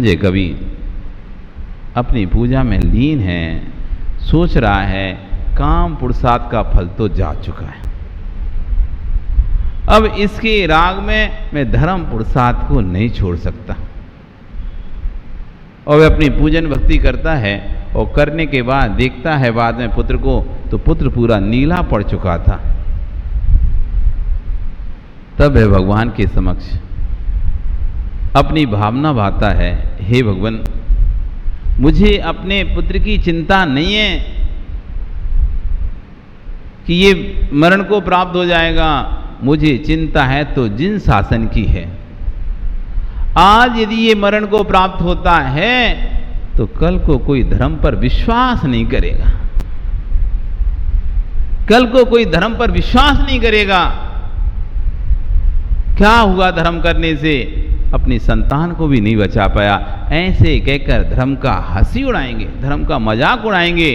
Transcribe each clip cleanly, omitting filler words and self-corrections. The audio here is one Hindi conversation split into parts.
समझे कवि अपनी पूजा में लीन है, सोच रहा है काम पुरुषार्थ का फल तो जा चुका है, अब इसके राग में मैं धर्म पुरुषार्थ को नहीं छोड़ सकता। और वह अपनी पूजन भक्ति करता है और करने के बाद देखता है बाद में पुत्र को, तो पुत्र पूरा नीला पड़ चुका था। तब वह भगवान के समक्ष अपनी भावना भाता है, हे भगवान, मुझे अपने पुत्र की चिंता नहीं है कि ये मरण को प्राप्त हो जाएगा, मुझे चिंता है तो जिन शासन की है। आज यदि ये मरण को प्राप्त होता है तो कल को कोई धर्म पर विश्वास नहीं करेगा, कल को कोई धर्म पर विश्वास नहीं करेगा। क्या हुआ धर्म करने से? अपनी संतान को भी नहीं बचा पाया। ऐसे कहकर धर्म का हंसी उड़ाएंगे, धर्म का मजाक उड़ाएंगे।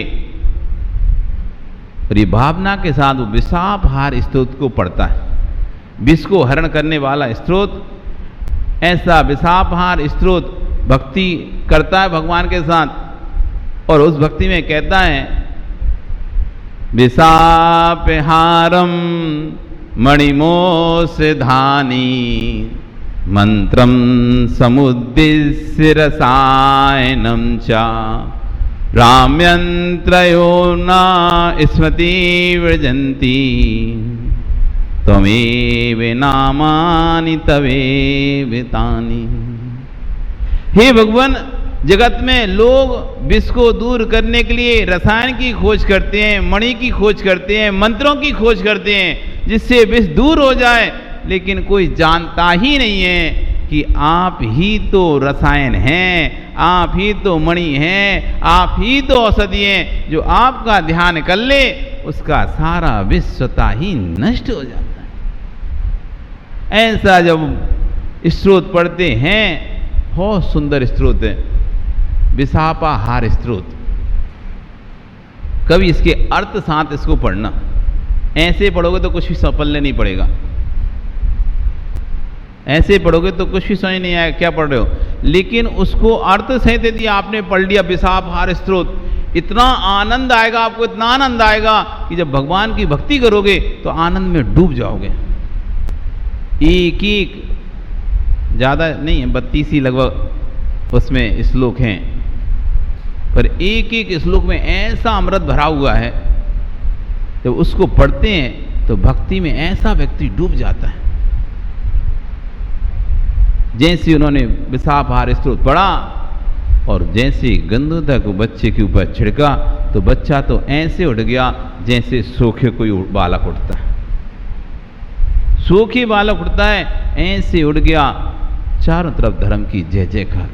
और ये भावना के साथ वो विषापहार स्तोत्र को पढ़ता है, विष को हरण करने वाला स्तोत्र, ऐसा विषापहार स्तोत्र भक्ति करता है भगवान के साथ। और उस भक्ति में कहता है, विषापहारम मणिमोस्य धानी मंत्रम समुद्दिश्य रसायनम च राम्यंत्रयो न स्मृति व्रजंती त्वमेव नामानि तवेव तानि। हे भगवान, जगत में लोग विष को दूर करने के लिए रसायन की खोज करते हैं, मणि की खोज करते हैं, मंत्रों की खोज करते हैं जिससे विष दूर हो जाए, लेकिन कोई जानता ही नहीं है कि आप ही तो रसायन हैं, आप ही तो मणि हैं, आप ही तो औषधि हैं। जो आपका ध्यान कर ले उसका सारा विष स्वतः ही नष्ट हो जाता है। ऐसा जब स्तोत्र पढ़ते हैं, बहुत सुंदर स्तोत्र है, विषापहार स्तोत्र। कभी इसके अर्थ साथ इसको पढ़ना, ऐसे पढ़ोगे तो कुछ भी सपल्ले नहीं पड़ेगा, ऐसे पढ़ोगे तो कुछ भी समझ नहीं आएगा क्या पढ़ रहे हो। लेकिन उसको अर्थ सहित यदि आपने पढ़ लिया विषापहार स्तोत्र, इतना आनंद आएगा आपको, इतना आनंद आएगा कि जब भगवान की भक्ति करोगे तो आनंद में डूब जाओगे। एक एक ज़्यादा नहीं है, 32 ही लगभग उसमें श्लोक हैं, पर एक एक श्लोक में ऐसा अमृत भरा हुआ है, जब उसको पढ़ते हैं तो भक्ति में ऐसा व्यक्ति डूब जाता है। जैसे उन्होंने विषापहार स्तोत्र पढ़ा और जैसे गंधोदय को बच्चे के ऊपर छिड़का तो बच्चा तो ऐसे उठ गया जैसे सोखे कोई बालक उठता है, सोखे बालक उठता है, ऐसे उठ गया। चारों तरफ धर्म की जय जयकार।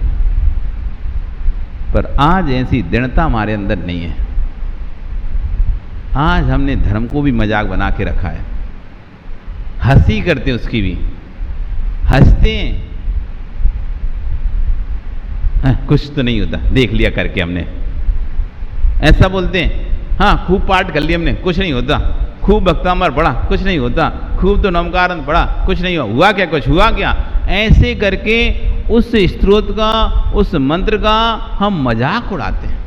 पर आज ऐसी दृढ़ता हमारे अंदर नहीं है। आज हमने धर्म को भी मजाक बना के रखा है, हंसी करते हैं, उसकी भी हंसते हैं। कुछ तो नहीं होता, देख लिया करके हमने, ऐसा बोलते हैं। हाँ, खूब पाठ कर लिया हमने, कुछ नहीं होता। खूब भक्तामर पढ़ा, कुछ नहीं होता। खूब तो नमकारन पढ़ा, कुछ नहीं हुआ। हुआ क्या? कुछ हुआ क्या? ऐसे करके उस स्तोत्र का, उस मंत्र का हम मजाक उड़ाते हैं।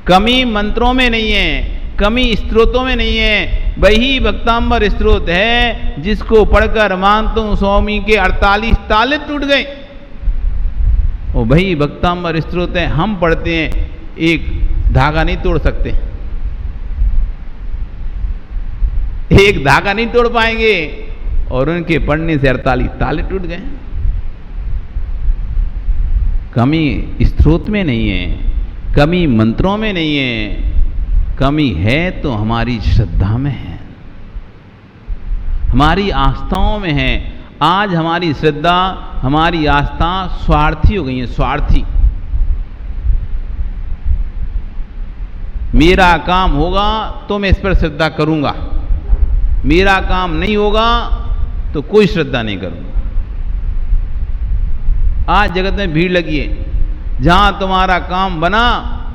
कमी मंत्रों में नहीं है, कमी स्तोत्रों में नहीं है। वही भक्तांबर स्तोत्र है जिसको पढ़कर मानता हूं स्वामी के 48 ताले टूट गए। और वही भक्तांबर स्तोत्र है, हम पढ़ते हैं, एक धागा नहीं तोड़ सकते, एक धागा नहीं तोड़ पाएंगे, और उनके पढ़ने से 48 ताले टूट गए। कमी स्तोत्र में नहीं है, कमी मंत्रों में नहीं है, कमी है तो हमारी श्रद्धा में है, हमारी आस्थाओं में है। आज हमारी श्रद्धा, हमारी आस्था स्वार्थी हो गई है, स्वार्थी। मेरा काम होगा तो मैं इस पर श्रद्धा करूंगा, मेरा काम नहीं होगा तो कोई श्रद्धा नहीं करूंगा। आज जगत में भीड़ लगी है, जहां तुम्हारा काम बना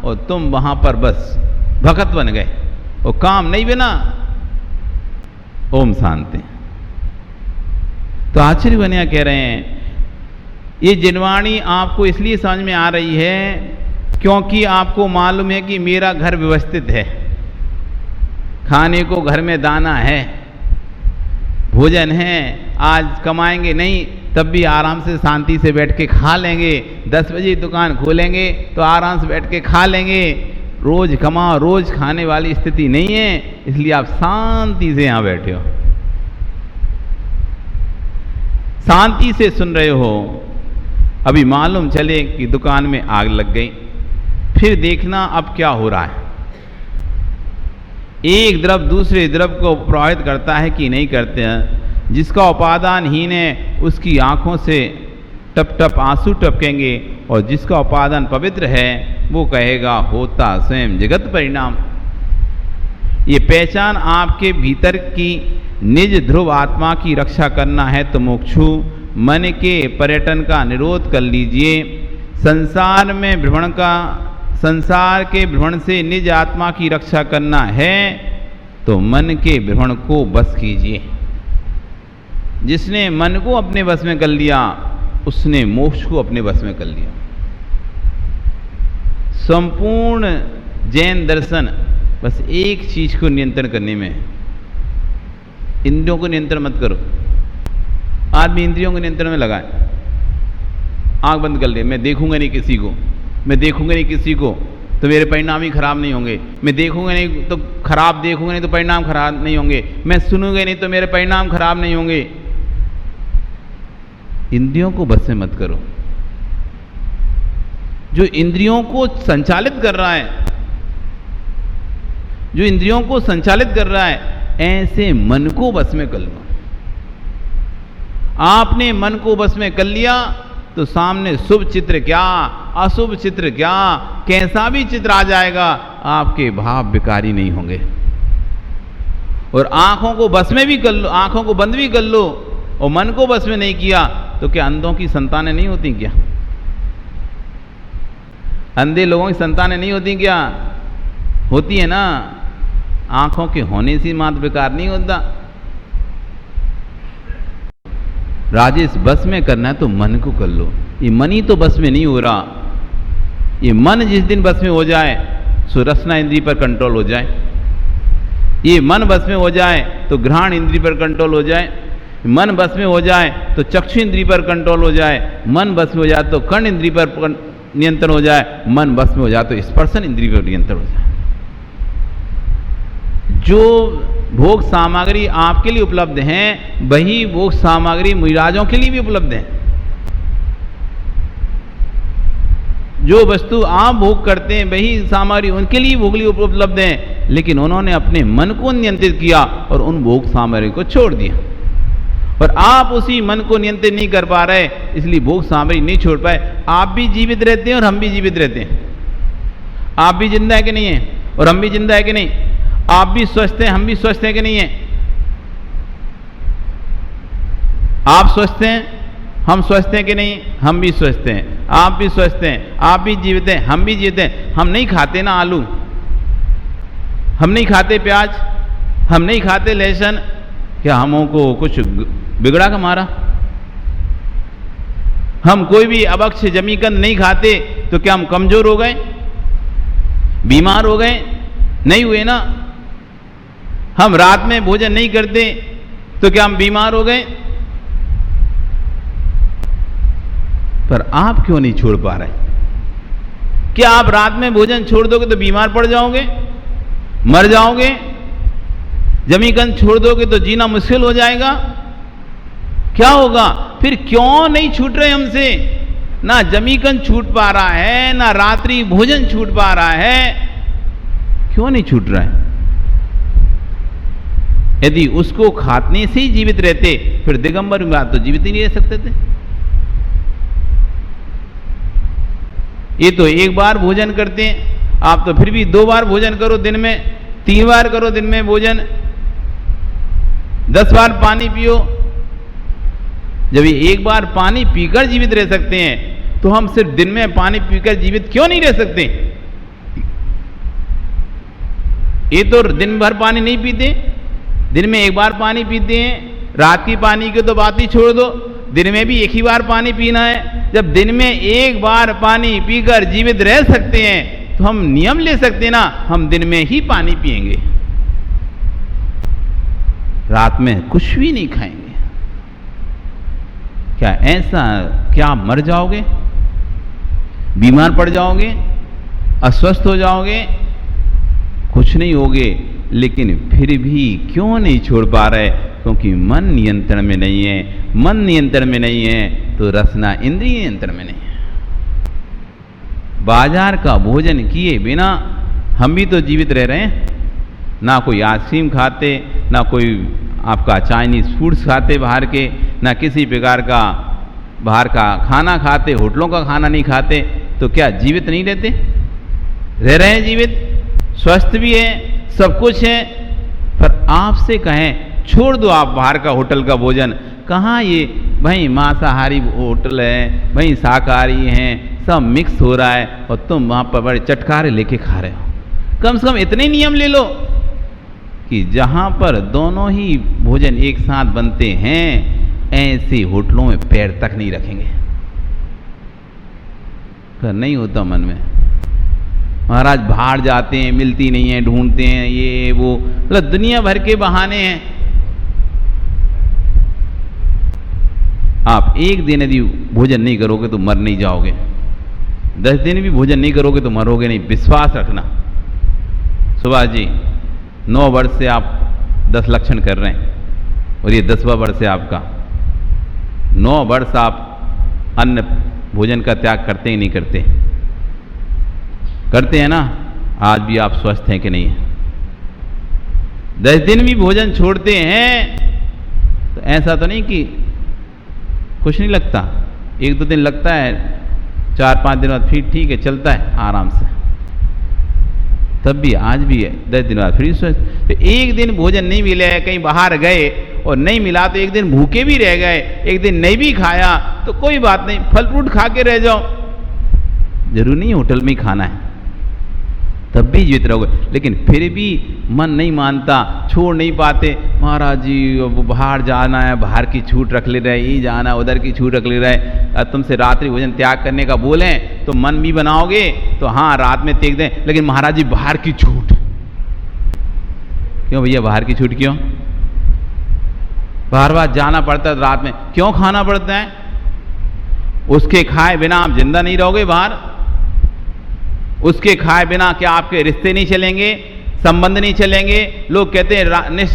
और तुम वहां पर बस भगत बन गए, और काम नहीं बना, ओम शांति। तो आचार्य बनिया कह रहे हैं, ये जिनवाणी आपको इसलिए समझ में आ रही है क्योंकि आपको मालूम है कि मेरा घर व्यवस्थित है, खाने को घर में दाना है, भोजन है, आज कमाएंगे नहीं तब भी आराम से शांति से बैठ के खा लेंगे, 10 बजे दुकान खोलेंगे तो आराम से बैठ के खा लेंगे, रोज कमाओ रोज खाने वाली स्थिति नहीं है, इसलिए आप शांति से यहाँ बैठे हो, शांति से सुन रहे हो। अभी मालूम चले कि दुकान में आग लग गई, फिर देखना अब क्या हो रहा है। एक द्रव दूसरे द्रव को प्रभावित करता है कि नहीं करते हैं। जिसका उपादानहीन है उसकी आंखों से टप टप आंसू टपकेंगे, और जिसका उपादान पवित्र है वो कहेगा होता स्वयं जगत परिणाम। ये पहचान आपके भीतर की निज ध्रुव आत्मा की रक्षा करना है तो मोक्षु मन के पर्यटन का निरोध कर लीजिए। संसार के भ्रमण से निज आत्मा की रक्षा करना है तो मन के भ्रमण को बस कीजिए। जिसने मन को अपने बस में कर लिया उसने मोक्ष को अपने बस में कर लिया। संपूर्ण जैन दर्शन बस एक चीज को नियंत्रण करने में है। इंद्रियों को नियंत्रण मत करो। आदमी इंद्रियों को नियंत्रण में लगाए, आंख बंद कर ले, मैं देखूंगा नहीं किसी को, मैं देखूंगा नहीं किसी को तो मेरे परिणाम ही खराब नहीं होंगे, मैं देखूंगा नहीं तो खराब देखूंगा नहीं तो परिणाम खराब नहीं होंगे, मैं सुनूंगा नहीं तो मेरे परिणाम खराब नहीं होंगे। इंद्रियों को बस में मत करो। जो इंद्रियों को संचालित कर रहा है, जो इंद्रियों को संचालित कर रहा है, ऐसे मन को बस में कर लो। आपने मन को बस में कर लिया तो सामने शुभ चित्र क्या, अशुभ चित्र क्या, कैसा भी चित्र आ जाएगा, आपके भाव विकारी नहीं होंगे। और आंखों को बस में भी कर लो, आंखों को बंद भी कर लो और मन को बस में नहीं किया तो क्या अंधों की संतानें नहीं होती क्या? अंधे लोगों की संतानें नहीं होती क्या? होती है ना। आंखों के होने से मात्र विकार नहीं होता। राजेश बस में करना है तो मन को कर लो। ये मन ही तो बस में नहीं हो रहा। ये मन जिस दिन बस में हो जाए सो रसना इंद्री पर कंट्रोल हो जाए, ये मन बस में हो जाए तो घ्राण इंद्री पर कंट्रोल हो जाए, मन बस में हो जाए तो चक्षु इंद्री पर कंट्रोल हो जाए, मन बस में हो जाए तो कर्ण इंद्री पर नियंत्रण हो जाए, मन बस में हो जाए तो स्पर्शन इंद्री पर नियंत्रण हो जाए। जो भोग सामग्री आपके लिए उपलब्ध हैं वही भोग सामग्री मुराजों के लिए भी उपलब्ध है। जो वस्तु आप भोग करते हैं वही सामग्री उनके लिए भोग लिए उपलब्ध है, लेकिन उन्होंने अपने मन को नियंत्रित किया और उन भोग सामग्री को छोड़ दिया। और आप उसी मन को नियंत्रित नहीं कर पा रहे, इसलिए भोग सामग्री नहीं छोड़ पाए। आप भी जीवित रहते हैं और हम भी जीवित रहते हैं। आप भी जिंदा है कि नहीं है और हम भी जिंदा है कि नहीं? आप भी स्वस्थ हैं, हम भी स्वस्थ हैं कि नहीं है? आप स्वस्थ हैं, हम स्वस्थ हैं कि नहीं? हम भी स्वस्थ हैं, आप भी स्वस्थ हैं, आप भी जीवित हैं, हम भी जीवित हैं। हम नहीं खाते ना आलू, हम नहीं खाते प्याज, हम नहीं खाते लहसुन, क्या हमको कुछ बिगड़ा का मारा? हम कोई भी अभक्ष जमीकंद नहीं खाते तो क्या हम कमजोर हो गए, बीमार हो गए? नहीं हुए ना। हम रात में भोजन नहीं करते तो क्या हम बीमार हो गए? पर आप क्यों नहीं छोड़ पा रहे? क्या आप रात में भोजन छोड़ दोगे तो बीमार पड़ जाओगे, मर जाओगे? जमीकंद छोड़ दोगे तो जीना मुश्किल हो जाएगा? क्या होगा? फिर क्यों नहीं छूट रहे हमसे? ना जमीकंद छूट पा रहा है, ना रात्रि भोजन छूट पा रहा है, क्यों नहीं छूट रहा है? यदि उसको खाने से ही जीवित रहते फिर दिगंबर बात तो जीवित ही नहीं रह सकते थे। ये तो एक बार भोजन करते हैं, आप तो फिर भी 2 बार भोजन करो दिन में, 3 बार करो दिन में भोजन, 10 बार पानी पियो। जब ये एक बार पानी पीकर जीवित रह सकते हैं तो हम सिर्फ दिन में पानी पीकर जीवित क्यों नहीं रह सकते? ये तो दिन भर पानी नहीं पीते, दिन में एक बार पानी पीते हैं। रात की पानी की तो बात ही छोड़ दो, दिन में भी एक ही बार पानी पीना है। जब दिन में एक बार पानी पीकर जीवित रह सकते हैं तो हम नियम ले सकते हैं ना, हम दिन में ही पानी पिएंगे, रात में कुछ भी नहीं खाएंगे। क्या ऐसा, क्या आप मर जाओगे, बीमार पड़ जाओगे, अस्वस्थ हो जाओगे? कुछ नहीं होगे, लेकिन फिर भी क्यों नहीं छोड़ पा रहे? क्योंकि मन नियंत्रण में नहीं है। मन नियंत्रण में नहीं है तो रसना इंद्रिय नियंत्रण में नहीं है। बाजार का भोजन किए बिना हम भी तो जीवित रह रहे हैं। ना कोई आइसक्रीम खाते, ना कोई आपका चाइनीज फूड्स खाते बाहर के, ना किसी प्रकार का बाहर का खाना खाते, होटलों का खाना नहीं खाते, तो क्या जीवित नहीं रहते? रह रहे हैं जीवित, स्वस्थ भी है, सब कुछ है। पर आपसे कहें छोड़ दो आप बाहर का होटल का भोजन, कहाँ ये भाई मांसाहारी होटल है, भाई शाकाहारी हैं, सब मिक्स हो रहा है और तुम वहाँ पर बड़े चटकारे लेके खा रहे हो। कम से कम इतने नियम ले लो कि जहाँ पर दोनों ही भोजन एक साथ बनते हैं ऐसे होटलों में पैर तक नहीं रखेंगे। पर नहीं होता मन में, महाराज बाहर जाते हैं, मिलती नहीं है, ढूंढते हैं, ये वो, मतलब दुनिया भर के बहाने हैं। आप एक दिन यदि भोजन नहीं करोगे तो मर नहीं जाओगे, 10 दिन भी भोजन नहीं करोगे तो मरोगे नहीं, विश्वास रखना। सुभाष जी 9 वर्ष से आप 10 लक्षण कर रहे हैं और ये 10वां वर्ष है आपका। 9 वर्ष आप अन्न भोजन का त्याग करते ही नहीं करते? करते हैं ना? आज भी आप स्वस्थ हैं कि नहीं है? 10 दिन भी भोजन छोड़ते हैं तो ऐसा तो नहीं कि कुछ नहीं लगता, 1-2 दिन लगता है, 4-5 दिन बाद फिर ठीक है, चलता है आराम से। तब भी आज भी है, 10 दिन बाद फिर स्वस्थ। तो एक दिन भोजन नहीं मिले, कहीं बाहर गए और नहीं मिला तो एक दिन भूखे भी रह गए, एक दिन नहीं भी खाया तो कोई बात नहीं, फल फ्रूट खा के रह जाओ, जरूरी नहीं होटल में ही खाना है, तब भी जीवित रहोगे। लेकिन फिर भी मन नहीं मानता, छोड़ नहीं पाते। महाराज जी वो बाहर जाना है, बाहर की छूट रख ले रहे, ये जाना उधर की छूट रख ले रहे, तुमसे रात्रि भोजन त्याग करने का बोलें तो मन भी बनाओगे तो हाँ रात में त्याग दें, लेकिन महाराज जी बाहर की छूट क्यों भैया? बाहर की छूट क्यों? बार बार जाना पड़ता है, रात में क्यों खाना पड़ता है? उसके खाए बिना आप जिंदा नहीं रहोगे बाहर? उसके खाए बिना क्या आपके रिश्ते नहीं चलेंगे, संबंध नहीं चलेंगे? लोग कहते हैं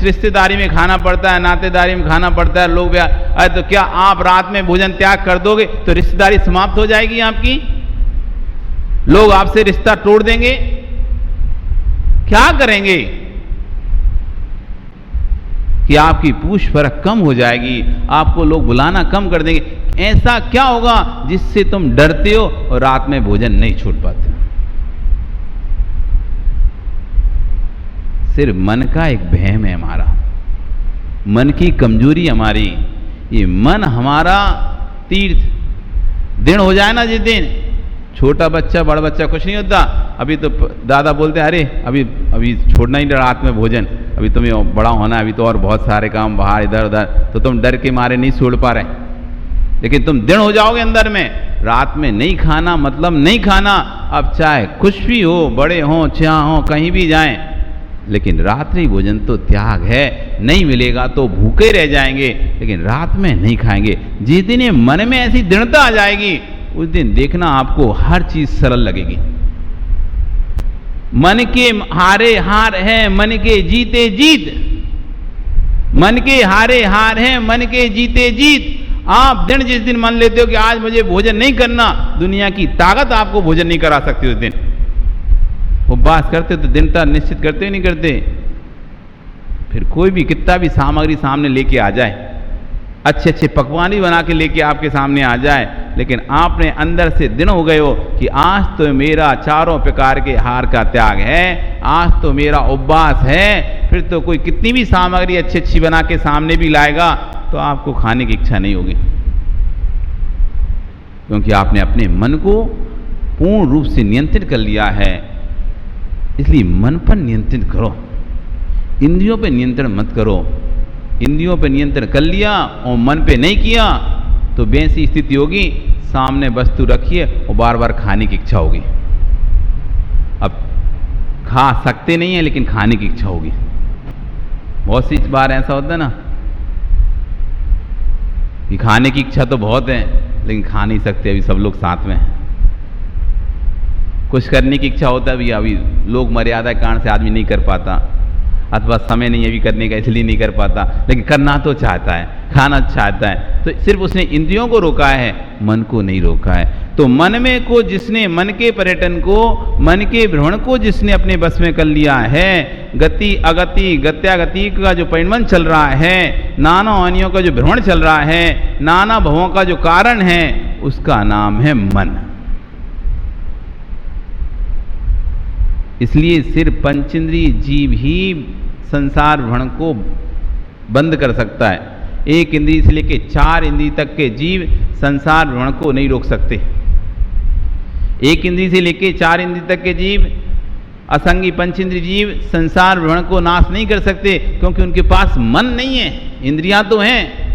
रिश्तेदारी में खाना पड़ता है, नातेदारी में खाना पड़ता है, लोग अरे तो क्या आप रात में भोजन त्याग कर दोगे तो रिश्तेदारी समाप्त हो जाएगी आपकी? लोग आपसे रिश्ता तोड़ देंगे, क्या करेंगे? कि आपकी पूछ फरक कम हो जाएगी, आपको लोग बुलाना कम कर देंगे। ऐसा क्या होगा जिससे तुम डरते हो और रात में भोजन नहीं छोड़ पाते? सिर्फ मन का एक वहम है हमारा, मन की कमजोरी हमारी। ये मन हमारा तीर्थ दिन हो जाए ना, जिस दिन छोटा बच्चा बड़ा बच्चा कुछ नहीं होता, अभी तो दादा बोलते हैं अरे अभी छोड़ना ही रात में भोजन, अभी तुम्हें बड़ा होना है, अभी तो और बहुत सारे काम बाहर इधर उधर, तो तुम डर के मारे नहीं छोड़ पा रहे। लेकिन तुम दिन हो जाओगे अंदर में, रात में नहीं खाना मतलब नहीं खाना। अब चाहे कुछ भी हो, बड़े हों चाहे हों, कहीं भी जाएं, लेकिन रात्रि भोजन तो त्याग है। नहीं मिलेगा तो भूखे रह जाएंगे, लेकिन रात में नहीं खाएंगे। जिस दिन ये मन में ऐसी दृढ़ता आ जाएगी उस दिन देखना आपको हर चीज सरल लगेगी। मन के हारे हार है, मन के जीते जीत। मन के हारे हार है, मन के जीते जीत। आप दिन जिस दिन मान लेते हो कि आज मुझे भोजन नहीं करना, दुनिया की ताकत आपको भोजन नहीं करा सकती। उस दिन उपवास करते तो दिनता निश्चित करते ही नहीं करते। फिर कोई भी कितना भी सामग्री सामने लेके आ जाए, अच्छे अच्छे पकवान भी बना के लेके आपके सामने आ जाए, लेकिन आपने अंदर से दिन हो गए हो कि आज तो मेरा चारों प्रकार के हार का त्याग है, आज तो मेरा उपवास है, फिर तो कोई कितनी भी सामग्री अच्छी अच्छी बना के सामने भी लाएगा तो आपको खाने की इच्छा नहीं होगी, क्योंकि आपने अपने मन को पूर्ण रूप से नियंत्रित कर लिया है। इसलिए मन पर नियंत्रित करो, इंद्रियों पर नियंत्रण मत करो। इंद्रियों पर नियंत्रण कर लिया और मन पे नहीं किया तो वैसी स्थिति होगी, सामने वस्तु रखिए और बार बार खाने की इच्छा होगी। अब खा सकते नहीं है लेकिन खाने की इच्छा होगी। बहुत सी बार ऐसा होता है ना कि खाने की इच्छा तो बहुत है लेकिन खा नहीं सकते, अभी सब लोग साथ में हैं। कुछ करने की इच्छा होता है भी, अभी लोग मर्यादा के कारण से आदमी नहीं कर पाता, अथवा समय नहीं अभी करने का इसलिए नहीं कर पाता, लेकिन करना तो चाहता है, खाना चाहता है। तो सिर्फ उसने इंद्रियों को रोका है, मन को नहीं रोका है। तो मन में को जिसने, मन के पर्यटन को, मन के भ्रमण को जिसने अपने बस में कर लिया है, गति अगति गत्यागति का जो परिणमन चल रहा है, नाना वानियों का जो भ्रमण चल रहा है, नाना भवों का जो कारण है, उसका नाम है मन। इसलिए सिर्फ पंचेंद्रिय जीव ही संसार भ्रमण को बंद कर सकता है। एक इंद्रिय से लेकर 4 इंद्रिय तक के जीव संसार भ्रमण को नहीं रोक सकते। एक इंद्रिय से लेकर 4 इंद्रिय तक के जीव, असंगी पंचेंद्रिय जीव संसार भ्रमण को नाश नहीं कर सकते, क्योंकि उनके पास मन नहीं है। इंद्रियां तो हैं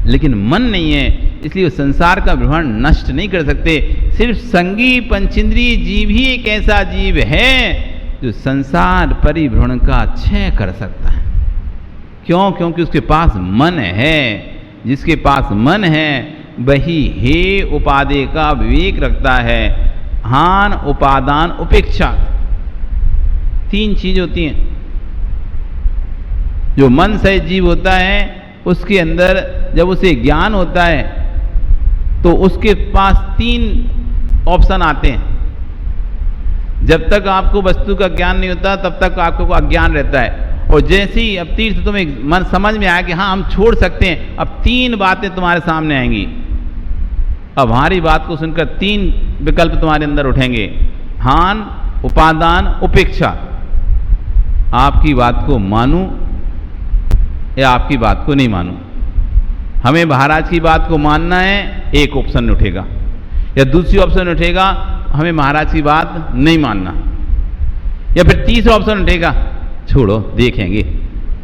लेकिन मन नहीं है, इसलिए वो संसार का भ्रमण नष्ट नहीं कर सकते। सिर्फ संगी पंचेंद्रिय जीव ही एक ऐसा जीव है जो संसार परिभ्रमण का क्षय कर सकता है। क्यों? क्योंकि उसके पास मन है। जिसके पास मन है वही हे उपादेय का विवेक रखता है। हान, उपादान, उपेक्षा, 3 चीज होती हैं। जो मन सहित जीव होता है उसके अंदर जब उसे ज्ञान होता है तो उसके पास 3 ऑप्शन आते हैं। जब तक आपको वस्तु का ज्ञान नहीं होता तब तक आपको अज्ञान रहता है, और जैसे ही अब तीर्थ तुम्हें मन समझ में आया कि हाँ हम छोड़ सकते हैं, अब 3 बातें तुम्हारे सामने आएंगी। अब हमारी बात को सुनकर 3 विकल्प तुम्हारे अंदर उठेंगे, हान, उपादान, उपेक्षा। आपकी बात को मानूं या आपकी बात को नहीं मानूं। हमें महाराज की बात को मानना है, एक ऑप्शन उठेगा, या दूसरी ऑप्शन उठेगा हमें महाराज की बात नहीं मानना, या फिर तीसरा ऑप्शन उठेगा छोड़ो देखेंगे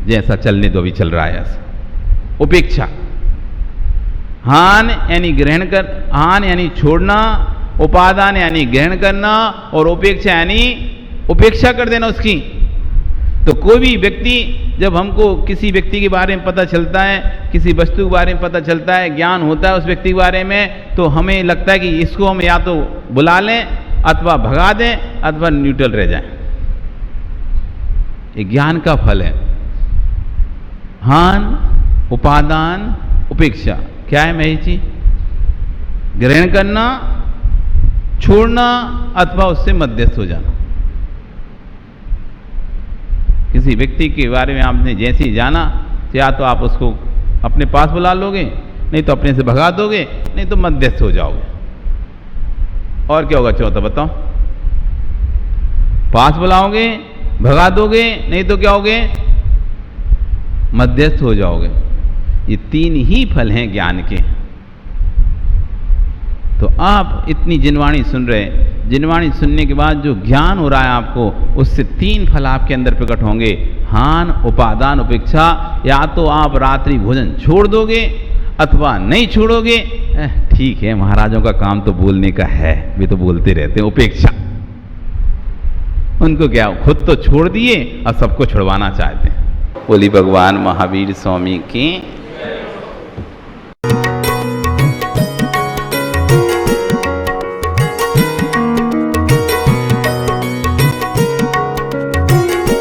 जैसा चलने दो, अभी चल रहा है ऐसा। उपेक्षा, हान यानी ग्रहण कर, हान यानी छोड़ना, उपादान यानी ग्रहण करना, और उपेक्षा यानी उपेक्षा कर देना उसकी। तो कोई भी व्यक्ति, जब हमको किसी व्यक्ति के बारे में पता चलता है, किसी वस्तु के बारे में पता चलता है, ज्ञान होता है उस व्यक्ति के बारे में, तो हमें लगता है कि इसको हम या तो बुला लें अथवा भगा दें अथवा न्यूट्रल रह जाएं। ये ज्ञान का फल है। हान, उपादान, उपेक्षा क्या है महेश जी? ग्रहण करना, छोड़ना अथवा उससे मध्यस्थ हो जाना। किसी व्यक्ति के बारे में आपने जैसे ही जाना, या तो आप उसको अपने पास बुला लोगे, नहीं तो अपने से भगा दोगे, नहीं तो मध्यस्थ हो जाओगे। और क्या होगा चौथा बताओ? पास बुलाओगे, भगा दोगे, नहीं तो क्या होगे? मध्यस्थ हो जाओगे। ये 3 ही फल हैं ज्ञान के। तो आप इतनी जिनवाणी सुन रहे, जिनवाणी सुनने के बाद जो ज्ञान हो रहा है आपको, उससे 3 फल आपके अंदर प्रकट होंगे, हान, उपादान, उपेक्षा। या तो आप रात्रि भोजन छोड़ दोगे अथवा नहीं छोड़ोगे। ठीक है, महाराजों का काम तो बोलने का है, वे तो बोलते रहते हैं। उपेक्षा, उनको क्या, खुद तो छोड़ दिए और सबको छुड़वाना चाहते हैं। बोली भगवान महावीर स्वामी की